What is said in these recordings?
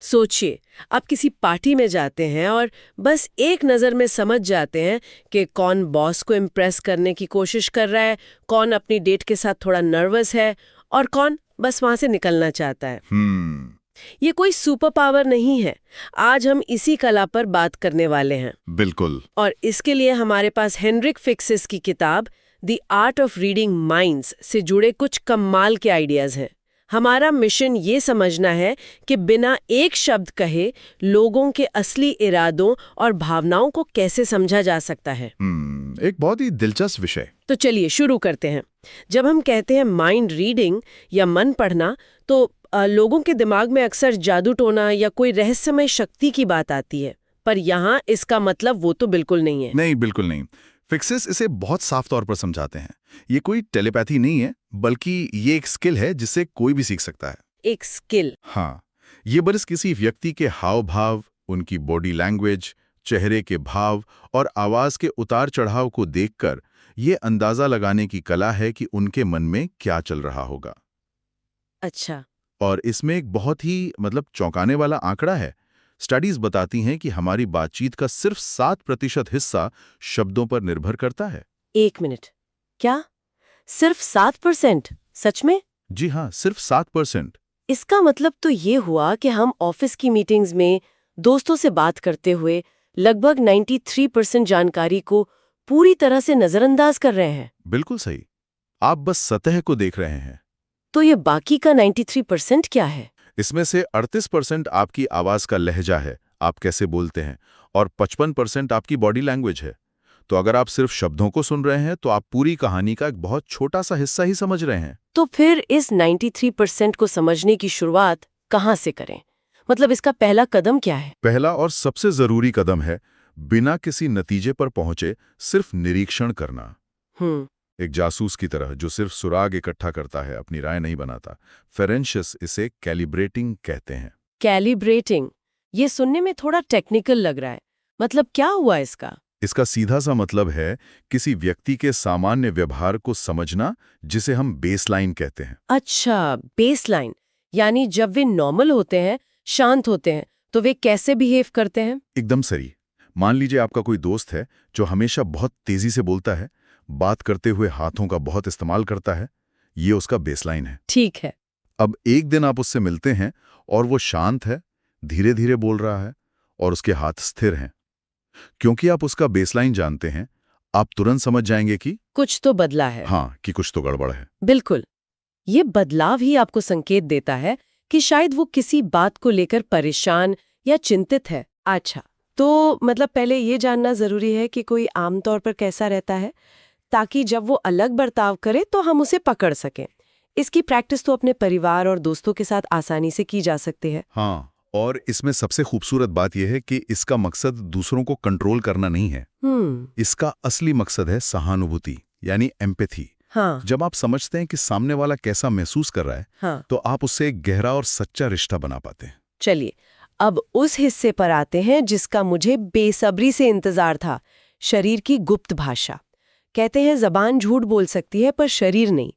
सोचिए, आप किसी पार्टी में जाते हैं और बस एक नज़र में समझ जाते हैं कि कौन बॉस को इम्प्रेस करने की कोशिश कर रहा है, कौन अपनी डेट के साथ थोड़ा नर्वस है और कौन बस वहां से निकलना चाहता है। ये कोई सुपर पावर नहीं है। आज हम इसी कला पर बात करने वाले हैं। बिल्कुल। और इसके लिए हमारे पास हेनरिक फिक्सिस की किताब the art of reading minds से जुड़े कुछ कमाल के आइडियाज हैं। हमारा मिशन ये समझना है कि बिना एक शब्द कहे लोगों के असली इरादों और भावनाओं को कैसे समझा जा सकता है। एक बहुत ही दिलचस्प विषय। तो चलिए शुरू करते हैं। जब हम कहते हैं माइंड रीडिंग या मन पढ़ना, तो लोगों के दिमाग में अक्सर जादू टोना या कोई रहस्यमय शक्ति की बात आती है, पर यहाँ इसका मतलब वो तो बिल्कुल नहीं है। नहीं, बिल्कुल नहीं। फिक्सिस इसे बहुत साफ तौर पर समझाते हैं। ये कोई टेलीपैथी नहीं है, बल्कि ये एक स्किल है जिससे कोई भी सीख सकता है। एक स्किल? हाँ, ये बस किसी व्यक्ति के हाव भाव, उनकी बॉडी लैंग्वेज, चेहरे के भाव और आवाज के उतार चढ़ाव को देखकर ये अंदाजा लगाने की कला है कि उनके मन में क्या चल रहा होगा। अच्छा। और इसमें एक बहुत ही चौंकाने वाला आंकड़ा है। स्टडीज बताती हैं कि हमारी बातचीत का सिर्फ 7% हिस्सा शब्दों पर निर्भर करता है। एक मिनट, क्या सिर्फ 7%? सच में? जी हाँ, सिर्फ 7%। इसका मतलब तो ये हुआ कि हम ऑफिस की मीटिंग्स में दोस्तों से बात करते हुए लगभग 93% जानकारी को पूरी तरह से नजरअंदाज कर रहे हैं। बिल्कुल सही। आप बस सतह को देख रहे हैं। तो ये बाकी का 93% क्या है? इसमें से 38% आपकी आवाज का लहजा है, आप कैसे बोलते हैं, और 55% आपकी बॉडी लैंग्वेज है। तो अगर आप सिर्फ शब्दों को सुन रहे हैं तो आप पूरी कहानी का एक बहुत छोटा सा हिस्सा ही समझ रहे हैं। तो फिर इस 93% को समझने की शुरुआत कहाँ से करें? मतलब इसका पहला कदम क्या है? पहला और सबसे जरूरी कदम है बिना किसी नतीजे पर पहुंचे सिर्फ निरीक्षण करना। एक जासूस की तरह जो सिर्फ सुराग इकट्ठा करता है, अपनी राय नहीं बनाता। फेरेंशियस इसे कैलिब्रेटिंग कहते हैं। कैलिब्रेटिंग? ये सुनने में थोड़ा टेक्निकल लग रहा है। मतलब क्या हुआ इसका? इसका सीधा सा मतलब है किसी व्यक्ति के सामान्य व्यवहार को समझना, जिसे हम बेसलाइन कहते हैं। अच्छा, बेसलाइन। यानी जब वे नॉर्मल होते हैं, शांत होते हैं, तो वे कैसे बिहेव करते हैं? एकदम सही। मान लीजिए आपका कोई दोस्त है जो हमेशा बहुत तेजी से बोलता है, बात करते हुए हाथों का बहुत इस्तेमाल करता है। ये उसका बेसलाइन है। ठीक है। अब एक दिन आप उससे मिलते हैं और वो शांत है, धीरे धीरे बोल रहा है और उसके हाथ स्थिर हैं। क्योंकि आप उसका बेसलाइन जानते हैं, आप तुरंत समझ जाएंगे कि कुछ तो बदला है। हाँ, कि कुछ तो गड़बड़ है। बिल्कुल। ये बदलाव ही आपको संकेत देता है कि शायद वो किसी बात को लेकर परेशान या चिंतित है। अच्छा, तो मतलब पहले ये जानना जरूरी है कि कोई आमतौर पर कैसा रहता है, ताकि जब वो अलग बर्ताव करे तो हम उसे पकड़ सकें। इसकी प्रैक्टिस तो अपने परिवार और दोस्तों के साथ आसानी से की जा सकती है। हाँ, और इसमें सबसे खूबसूरत बात यह है कि इसका मकसद दूसरों को कंट्रोल करना नहीं है। इसका असली मकसद है सहानुभूति, यानी एम्पैथी। हाँ। जब आप समझते हैं कि सामने वाला कैसा महसूस कर रहा है, हाँ। तो आप उससे एक गहरा और सच्चा रिश्ता बना पाते हैं। चलिए, अब उस हिस्से पर आते हैं जिसका मुझे बेसब्री से इंतजार था। शरीर की गुप्त भाषा। कहते हैं जबान झूठ बोल सकती है पर शरीर नहीं।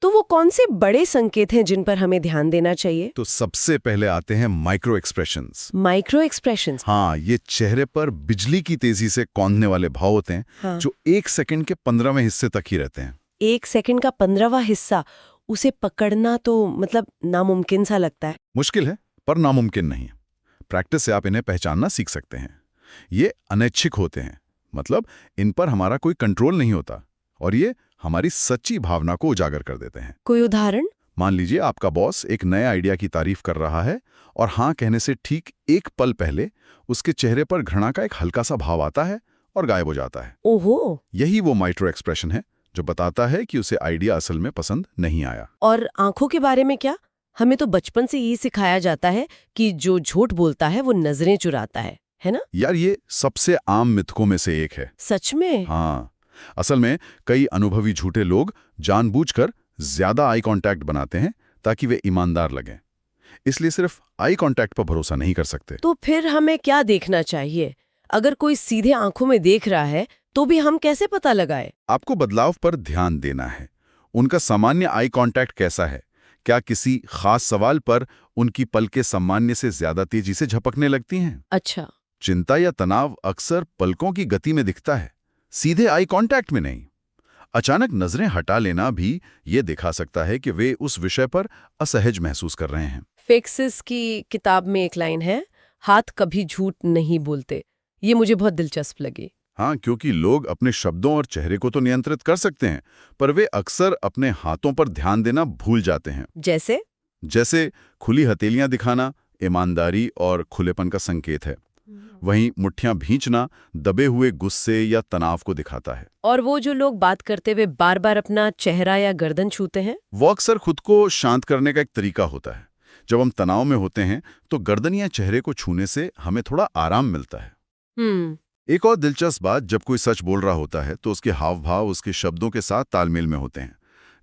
तो वो कौन से बड़े संकेत हैं जिन पर हमें ध्यान देना चाहिए? तो सबसे पहले आते हैं माइक्रो एक्सप्रेशंस। Micro expressions? हाँ, ये चेहरे पर बिजली की तेजी से कौंधने वाले भाव होते हैं। हाँ। जो 1 सेकंड के 15वें हिस्से तक ही रहते हैं। 1 सेकंड का 15वां हिस्सा, उसे पकड़ना तो मतलब नामुमकिन सा लगता है। मुश्किल है, पर नामुमकिन नहीं है। प्रैक्टिस से आप इन्हें पहचानना सीख सकते हैं। ये अनैच्छिक होते हैं, मतलब इन पर हमारा कोई कंट्रोल नहीं होता, और ये हमारी सच्ची भावना को उजागर कर देते हैं। कोई उदाहरण? मान लीजिए आपका बॉस एक नए आइडिया की तारीफ कर रहा है और हाँ कहने से ठीक एक पल पहले उसके चेहरे पर घृणा का एक हल्का सा भाव आता है और गायब हो जाता है। ओहो! यही वो माइक्रो एक्सप्रेशन है जो बताता है कि उसे आइडिया असल में पसंद नहीं आया। और आंखों के बारे में क्या? हमें तो बचपन से यही सिखाया जाता है कि जो झूठ बोलता है वो नजरें चुराता है ना? यार, ये सबसे आम मिथकों में से एक है। सच में? हाँ, असल में कई अनुभवी झूठे लोग जानबूझकर ज्यादा आई कांटेक्ट बनाते हैं ताकि वे ईमानदार लगें। इसलिए सिर्फ आई कांटेक्ट पर भरोसा नहीं कर सकते। तो फिर हमें क्या देखना चाहिए? अगर कोई सीधे आंखों में देख रहा है तो भी हम कैसे पता लगाएं? आपको बदलाव पर ध्यान देना है। उनका सामान्य आई कांटेक्ट कैसा है? क्या किसी खास सवाल पर उनकी पलकें सामान्य से ज्यादा तेजी से झपकने लगती हैं? अच्छा। चिंता या तनाव अक्सर पलकों की गति में दिखता है, सीधे आई कांटेक्ट में नहीं। अचानक नजरें हटा लेना भी ये दिखा सकता है कि वे उस विषय पर असहज महसूस कर रहे हैं। फेक्सिस की किताब में एक लाइन है, हाथ कभी झूठ नहीं बोलते। ये मुझे बहुत दिलचस्प लगी। हाँ, क्योंकि लोग अपने शब्दों और चेहरे को तो नियंत्रित कर सकते हैं, पर वे अक्सर अपने हाथों पर ध्यान देना भूल जाते हैं। जैसे खुली हथेलियां दिखाना ईमानदारी और खुलेपन का संकेत है, वहीं मुट्ठियां भींचना दबे हुए गुस्से या तनाव को दिखाता है। और वो जो लोग बात करते हुए बार बार अपना चेहरा या गर्दन छूते हैं, वो अक्सर खुद को शांत करने का एक तरीका होता है। जब हम तनाव में होते हैं तो गर्दन या चेहरे को छूने से हमें थोड़ा आराम मिलता है। एक और दिलचस्प बात, जब कोई सच बोल रहा होता है तो उसके हाव भाव उसके शब्दों के साथ तालमेल में होते हैं,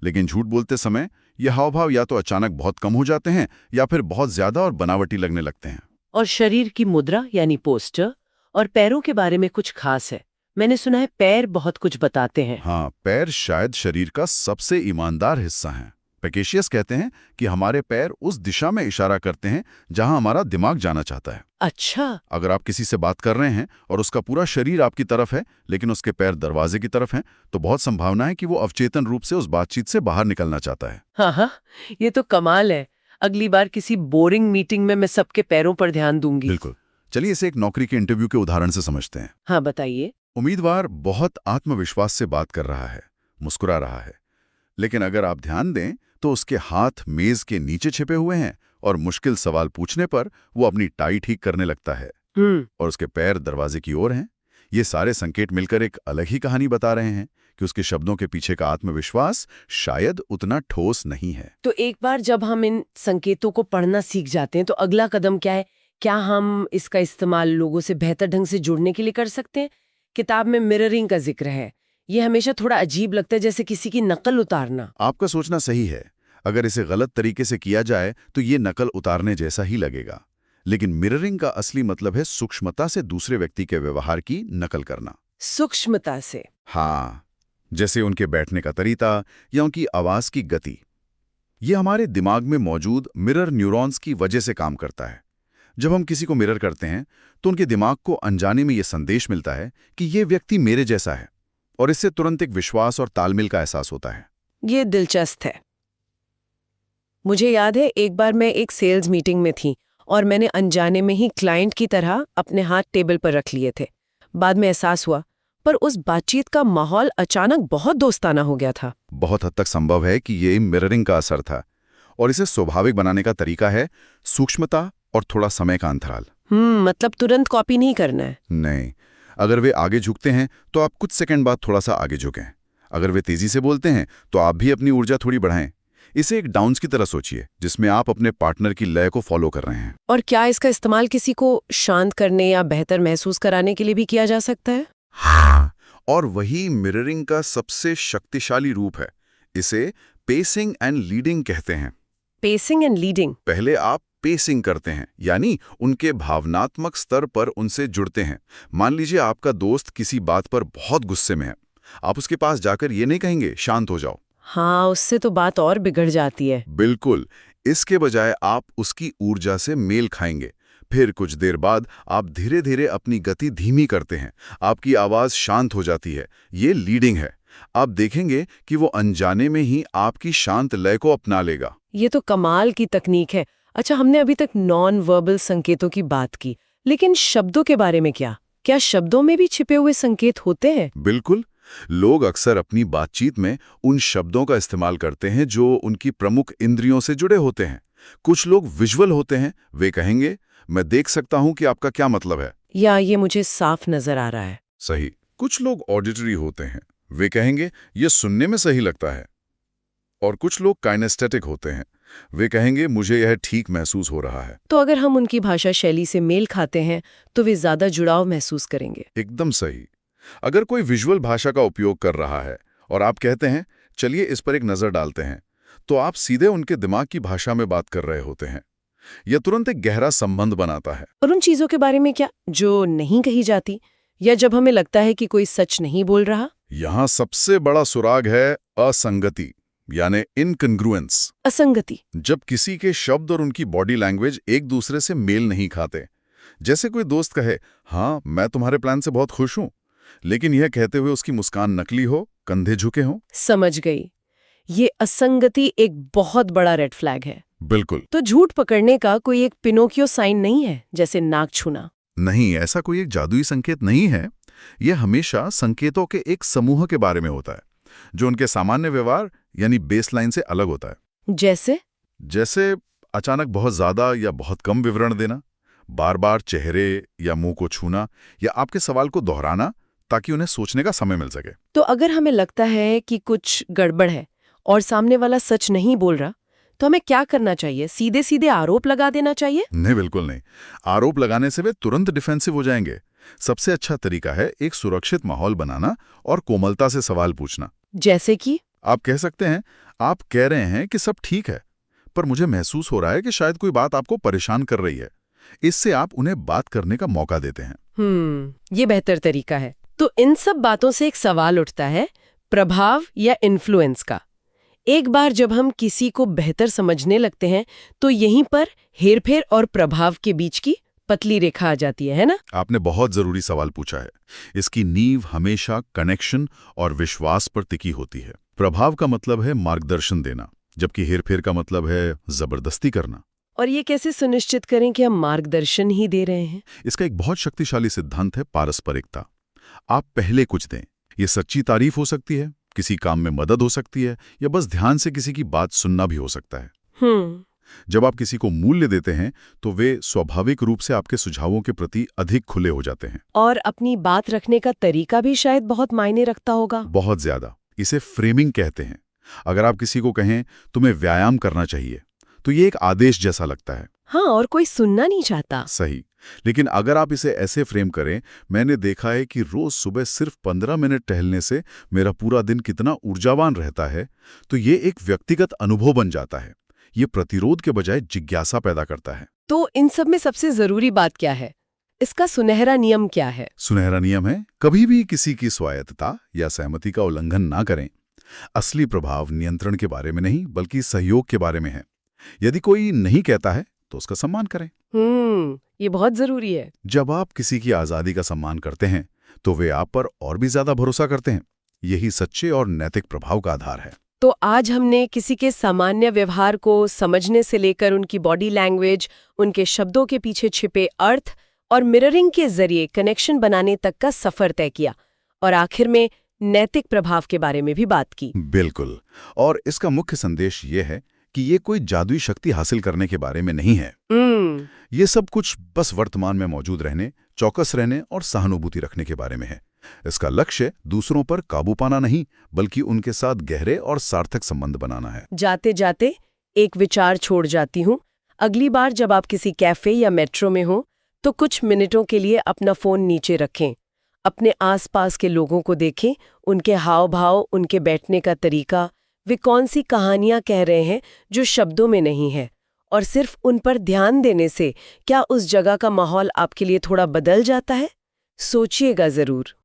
लेकिन झूठ बोलते समय ये हाव भाव या तो अचानक बहुत कम हो जाते हैं या फिर बहुत ज्यादा और बनावटी लगने लगते हैं। और शरीर की मुद्रा यानी पोस्टर और पैरों के बारे में कुछ खास है। मैंने सुना है पैर बहुत कुछ बताते हैं। हाँ, पैर शायद शरीर का सबसे ईमानदार हिस्सा है। पेकेशियस कहते हैं कि हमारे पैर उस दिशा में इशारा करते हैं जहां हमारा दिमाग जाना चाहता है। अच्छा। अगर आप किसी से बात कर रहे हैं और उसका पूरा शरीर आपकी तरफ है लेकिन उसके पैर दरवाजे की तरफ हैं, तो बहुत संभावना है कि वो अवचेतन रूप से उस बातचीत से बाहर निकलना चाहता है। हाँ, ये तो कमाल है। अगली बार किसी बोरिंग मीटिंग में मैं सबके पैरों पर ध्यान दूंगी। बिल्कुल। चलिए इसे एक नौकरी के इंटरव्यू के उदाहरण से समझते हैं। हाँ, बताइए। उम्मीदवार बहुत आत्मविश्वास से बात कर रहा है, मुस्कुरा रहा है, लेकिन अगर आप ध्यान दें तो उसके हाथ मेज के नीचे छिपे हुए हैं और मुश्किल सवाल पूछने पर वो अपनी टाई ठीक करने लगता है और उसके पैर दरवाजे की ओर हैं। ये सारे संकेत मिलकर एक अलग ही कहानी बता रहे हैं कि उसके शब्दों के पीछे का आत्मविश्वास शायद उतना ठोस नहीं है। तो एक बार जब हम इन संकेतों को पढ़ना सीख जाते हैं तो अगला कदम क्या है? क्या हम इसका इस्तेमाल लोगों से बेहतर ढंग से जुड़ने के लिए कर सकते हैं? किताब में मिररिंग का जिक्र है। ये हमेशा थोड़ा अजीब लगता है, जैसे किसी की नकल उतारना। आपका सोचना सही है। अगर इसे गलत तरीके से किया जाए तो ये नकल उतारने जैसा ही लगेगा, लेकिन मिररिंग का असली मतलब है सूक्ष्मता से दूसरे व्यक्ति के व्यवहार की नकल करना। सूक्ष्मता से? हाँ, जैसे उनके बैठने का तरीका या उनकी आवाज की गति। ये हमारे दिमाग में मौजूद मिरर न्यूरॉन्स की वजह से काम करता है। जब हम किसी को मिरर करते हैं तो उनके दिमाग को अनजाने में यह संदेश मिलता है कि ये व्यक्ति मेरे जैसा है, और इससे तुरंत एक विश्वास और तालमेल का एहसास होता है। ये दिलचस्प है। मुझे याद है एक बार मैं एक सेल्स मीटिंग में थी और मैंने अनजाने में ही क्लाइंट की तरह अपने हाथ टेबल पर रख लिए थे। बाद में एहसास हुआ, पर उस बातचीत का माहौल अचानक बहुत दोस्ताना हो गया था। बहुत हद तक संभव है कि ये मिररिंग का असर था, और इसे स्वाभाविक बनाने का तरीका है सूक्ष्मता और थोड़ा समय का अंतराल। मतलब तुरंत कॉपी नहीं करना है। नहीं, अगर वे आगे झुकते हैं तो आप कुछ सेकंड बाद थोड़ा सा आगे झुकें। अगर वे तेजी से बोलते हैं तो आप भी अपनी ऊर्जा थोड़ी बढ़ाएं। इसे एक डाउन्स की तरह सोचिए, जिसमें आप अपने पार्टनर की लय को फॉलो कर रहे हैं। और क्या इसका इस्तेमाल किसी को शांत करने या बेहतर महसूस कराने के लिए भी किया जा सकता है? हाँ, और वही मिररिंग का सबसे शक्तिशाली रूप है। इसे पेसिंग एंड लीडिंग कहते हैं। Pacing and leading? पहले आप पेसिंग करते हैं, यानी उनके भावनात्मक स्तर पर उनसे जुड़ते हैं। मान लीजिए आपका दोस्त किसी बात पर बहुत गुस्से में है, आप उसके पास जाकर ये नहीं कहेंगे शांत हो जाओ। हाँ, उससे तो बात और बिगड़ जाती है। बिल्कुल। इसके बजाय आप उसकी ऊर्जा से मेल खाएंगे। फिर कुछ देर बाद आप धीरे धीरे अपनी गति धीमी करते हैं, आपकी आवाज शांत हो जाती है। ये लीडिंग है। आप देखेंगे कि वो अनजाने में ही आपकी शांत लय को अपना लेगा। ये तो कमाल की तकनीक है। अच्छा, हमने अभी तक नॉन वर्बल संकेतों की बात की, लेकिन शब्दों के बारे में क्या? क्या शब्दों में भी छिपे हुए संकेत होते हैं? बिल्कुल। लोग अक्सर अपनी बातचीत में उन शब्दों का इस्तेमाल करते हैं जो उनकी प्रमुख इंद्रियों से जुड़े होते हैं। कुछ लोग विजुअल होते हैं, वे कहेंगे, मैं देख सकता हूं कि आपका क्या मतलब है, या ये मुझे साफ नजर आ रहा है। सही। कुछ लोग ऑडिटरी होते हैं, वे कहेंगे, ये सुनने में सही लगता है। और कुछ लोग काइनेस्थेटिक होते हैं, वे कहेंगे, मुझे यह ठीक महसूस हो रहा है। तो अगर हम उनकी भाषा शैली से मेल खाते हैं तो वे ज्यादा जुड़ाव महसूस करेंगे। एकदम सही। अगर कोई विजुअल भाषा का उपयोग कर रहा है और आप कहते हैं, चलिए इस पर एक नजर डालते हैं, तो आप सीधे उनके दिमाग की भाषा में बात कर रहे होते हैं। यह तुरंत एक गहरा संबंध बनाता है। और उन चीजों के बारे में क्या जो नहीं कही जाती, या जब हमें लगता है कि कोई सच नहीं बोल रहा? यहां सबसे बड़ा सुराग है असंगति। यानी इनकंग्रुएंस, असंगति। जब किसी के शब्द और उनकी बॉडी लैंग्वेज एक दूसरे से मेल नहीं खाते। जैसे कोई दोस्त कहे, हाँ मैं तुम्हारे प्लान से बहुत खुश हूं, लेकिन यह कहते हुए उसकी मुस्कान नकली हो, कंधे झुके हों। समझ गई। ये असंगति एक बहुत बड़ा रेड फ्लैग है। बिल्कुल। तो झूठ पकड़ने का कोई एक पिनोकियो साइन नहीं है, जैसे नाक छूना? नहीं, ऐसा कोई एक जादुई संकेत नहीं है। यह हमेशा संकेतों के एक समूह के बारे में होता है, जो उनके सामान्य व्यवहार यानी बेसलाइन से अलग होता है। जैसे अचानक बहुत ज्यादा या बहुत कम विवरण देना, बार बार चेहरे या मुंह को छूना, या आपके सवाल को दोहराना ताकि उन्हें सोचने का समय मिल सके। तो अगर हमें लगता है कि कुछ गड़बड़ है और सामने वाला सच नहीं बोल रहा, तो हमें क्या करना चाहिए? सीधे सीधे आरोप लगा देना चाहिए? नहीं, बिल्कुल नहीं। आरोप लगाने से वे तुरंत डिफेंसिव हो जाएंगे। सबसे अच्छा तरीका है एक सुरक्षित माहौल बनाना और कोमलता से सवाल पूछना। जैसे कि आप कह सकते हैं, आप कह रहे हैं कि सब ठीक है, पर मुझे महसूस हो रहा है कि शायद कोई बात आपको परेशान कर रही है। इससे आप उन्हें बात करने का मौका देते हैं। ये बेहतर तरीका है। तो इन सब बातों से एक सवाल उठता है, प्रभाव या इन्फ्लुएंस का। एक बार जब हम किसी को बेहतर समझने लगते हैं, तो यहीं पर हेरफेर और प्रभाव के बीच की पतली रेखा आ जाती है ना? आपने बहुत जरूरी सवाल पूछा है। इसकी नींव हमेशा कनेक्शन और विश्वास पर टिकी होती है। प्रभाव का मतलब है मार्गदर्शन देना, जबकि हेरफेर का मतलब है जबरदस्ती करना। और ये कैसे सुनिश्चित करें कि हम मार्गदर्शन ही दे रहे हैं? इसका एक बहुत शक्तिशाली सिद्धांत है पारस्परिकता। आप पहले कुछ दें। ये सच्ची तारीफ हो सकती है, किसी काम में मदद हो सकती है, या बस ध्यान से किसी की बात सुनना भी हो सकता है। जब आप किसी को मूल्य देते हैं, तो वे स्वाभाविक रूप से आपके सुझावों के प्रति अधिक खुले हो जाते हैं। और अपनी बात रखने का तरीका भी शायद बहुत मायने रखता होगा। बहुत ज्यादा। इसे फ्रेमिंग कहते हैं। अगर आप किसी को कहें, तुम्हें व्यायाम करना चाहिए, तो ये एक आदेश जैसा लगता है। हाँ, और कोई सुनना नहीं चाहता। सही। लेकिन अगर आप इसे ऐसे फ्रेम करें, मैंने देखा है कि रोज सुबह सिर्फ 15 मिनट टहलने से मेरा पूरा दिन कितना ऊर्जावान रहता है, तो ये एक व्यक्तिगत अनुभव बन जाता है। ये प्रतिरोध के बजाय जिज्ञासा पैदा करता है। तो इन सब में सबसे जरूरी बात क्या है? इसका सुनहरा नियम क्या है? सुनहरा नियम है, कभी भी किसी की स्वायत्तता या सहमति का उल्लंघन ना करें। असली प्रभाव नियंत्रण के बारे में नहीं, बल्कि सहयोग के बारे में है। यदि कोई नहीं कहता है, तो उसका सम्मान करें। ये बहुत जरूरी है। जब आप किसी की आजादी का सम्मान करते हैं, तो वे आप पर और भी ज्यादा भरोसा करते हैं। यही सच्चे और नैतिक प्रभाव का आधार है। तो आज हमने किसी के सामान्य व्यवहार को समझने से लेकर उनकी बॉडी लैंग्वेज, उनके शब्दों के पीछे छिपे अर्थ और मिररिंग के जरिए कनेक्शन बनाने तक का सफर तय किया, और आखिर में नैतिक प्रभाव के बारे में भी बात की। बिल्कुल। और इसका मुख्य संदेश ये है कि ये कोई जादुई शक्ति हासिल करने के बारे में नहीं है। ये सब कुछ बस वर्तमान में मौजूद रहने, चौकस रहने और सहानुभूति रखने के बारे में है। इसका लक्ष्य दूसरों पर काबू पाना नहीं, बल्कि उनके साथ गहरे और सार्थक संबंध बनाना है। जाते जाते एक विचार छोड़ जाती हूँ। अगली बार जब आप किसी कैफे या मेट्रो में हो, तो कुछ मिनटों के लिए अपना फोन नीचे रखें। अपने आसपास के लोगों को देखें, उनके हाव भाव, उनके बैठने का तरीका, वे कौन सी कहानियां कह रहे हैं जो शब्दों में नहीं है, और सिर्फ उन पर ध्यान देने से क्या उस जगह का माहौल आपके लिए थोड़ा बदल जाता है? सोचिएगा जरूर।